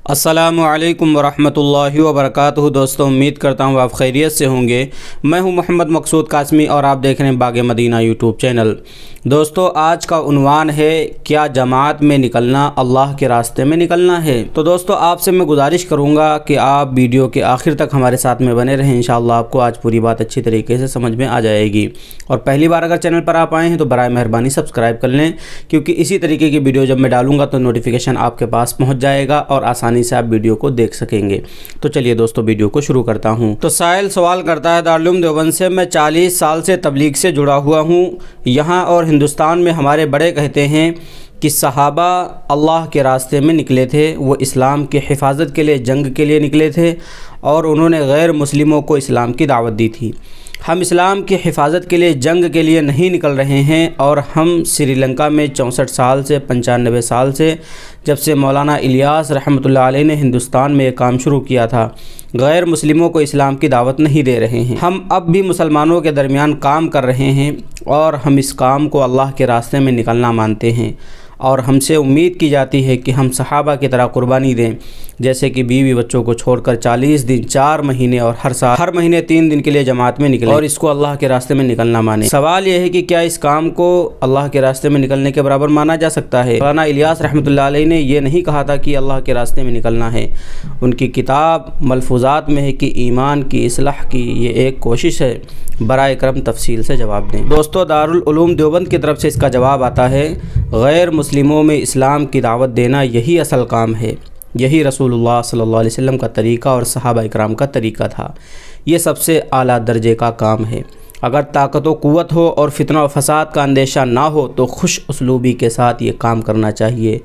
السلام علیکم ورحمۃ اللہ وبرکاتہ۔ دوستوں، امید کرتا ہوں آپ خیریت سے ہوں گے۔ میں ہوں محمد مقصود قاسمی اور آپ دیکھ رہے ہیں باغ مدینہ یوٹیوب چینل۔ دوستوں، آج کا عنوان ہے کیا جماعت میں نکلنا اللہ کے راستے میں نکلنا ہے؟ تو دوستوں، آپ سے میں گزارش کروں گا کہ آپ ویڈیو کے آخر تک ہمارے ساتھ میں بنے رہیں۔ انشاءاللہ آپ کو آج پوری بات اچھی طریقے سے سمجھ میں آ جائے گی۔ اور پہلی بار اگر چینل پر آپ آئے ہیں تو برائے مہربانی سبسکرائب کر لیں، کیونکہ اسی طریقے کی ویڈیو جب میں ڈالوں گا تو نوٹیفیکیشن آپ کے پاس پہنچ جائے گا اور آسانی سے آپ ویڈیو کو دیکھ سکیں گے۔ تو چلیے دوستو، ویڈیو کو شروع کرتا ہوں۔ تو سائل سوال کرتا ہے دارالعلوم دیوبند سے، میں 40 سال سے تبلیغ سے جڑا ہوا ہوں۔ یہاں اور ہندوستان میں ہمارے بڑے کہتے ہیں کہ صحابہ اللہ کے راستے میں نکلے تھے، وہ اسلام کی حفاظت کے لیے جنگ کے لیے نکلے تھے اور انہوں نے غیر مسلموں کو اسلام کی دعوت دی تھی۔ ہم اسلام کی حفاظت کے لیے جنگ کے لیے نہیں نکل رہے ہیں، اور ہم سری لنکا میں 64 سال سے 95 سال سے، جب سے مولانا الیاس رحمۃ اللہ علیہ نے ہندوستان میں یہ کام شروع کیا تھا، غیر مسلموں کو اسلام کی دعوت نہیں دے رہے ہیں۔ ہم اب بھی مسلمانوں کے درمیان کام کر رہے ہیں اور ہم اس کام کو اللہ کے راستے میں نکلنا مانتے ہیں، اور ہم سے امید کی جاتی ہے کہ ہم صحابہ کی طرح قربانی دیں، جیسے کہ بیوی بچوں کو چھوڑ کر 40 دن 4 مہینے اور ہر مہینے 3 دن کے لیے جماعت میں نکلیں اور اس کو اللہ کے راستے میں نکلنا مانیں۔ سوال یہ ہے کہ کیا اس کام کو اللہ کے راستے میں نکلنے کے برابر مانا جا سکتا ہے؟ مولانا الیاس رحمۃ اللہ علیہ نے یہ نہیں کہا تھا کہ اللہ کے راستے میں نکلنا ہے۔ ان کی کتاب ملفوظات میں ہے کہ ایمان کی اصلاح کی یہ ایک کوشش ہے۔ برائے کرم تفصیل سے جواب دیں۔ دوستو، دارالعلوم دیوبند کی طرف سے اس کا جواب آتا ہے، غیر مسلموں میں اسلام کی دعوت دینا یہی اصل کام ہے۔ یہی رسول اللہ صلی اللہ علیہ وسلم کا طریقہ اور صحابہ اکرام کا طریقہ تھا۔ یہ سب سے اعلیٰ درجے کا کام ہے۔ اگر طاقت و قوت ہو اور فتنہ و فساد کا اندیشہ نہ ہو تو خوش اسلوبی کے ساتھ یہ کام کرنا چاہیے۔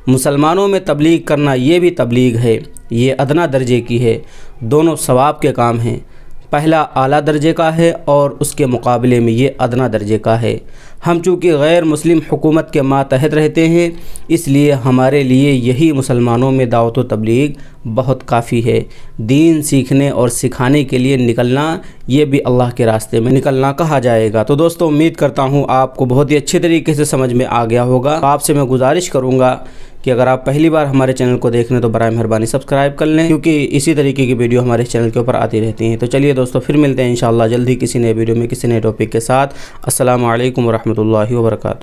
مسلمانوں میں تبلیغ کرنا یہ بھی تبلیغ ہے، یہ ادنیٰ درجے کی ہے۔ دونوں ثواب کے کام ہیں۔ پہلا اعلیٰ درجے کا ہے اور اس کے مقابلے میں یہ ادنیٰ درجے کا ہے۔ ہم چونکہ غیر مسلم حکومت کے ماتحت رہتے ہیں، اس لیے ہمارے لیے یہی مسلمانوں میں دعوت و تبلیغ بہت کافی ہے۔ دین سیکھنے اور سکھانے کے لیے نکلنا یہ بھی اللہ کے راستے میں نکلنا کہا جائے گا۔ تو دوستو، امید کرتا ہوں آپ کو بہت ہی اچھے طریقے سے سمجھ میں آ گیا ہوگا۔ آپ سے میں گزارش کروں گا کہ اگر آپ پہلی بار ہمارے چینل کو دیکھ رہے ہیں تو برائے مہربانی سبسکرائب کر لیں، کیونکہ اسی طریقے کی ویڈیو ہمارے چینل کے اوپر آتی رہتی ہیں۔ تو چلیے دوستو، پھر ملتے ہیں انشاءاللہ جلد ہی کسی نئے ویڈیو میں کسی نئے ٹاپک کے ساتھ۔ السلام علیکم ورحمۃ اللہ وبرکاتہ۔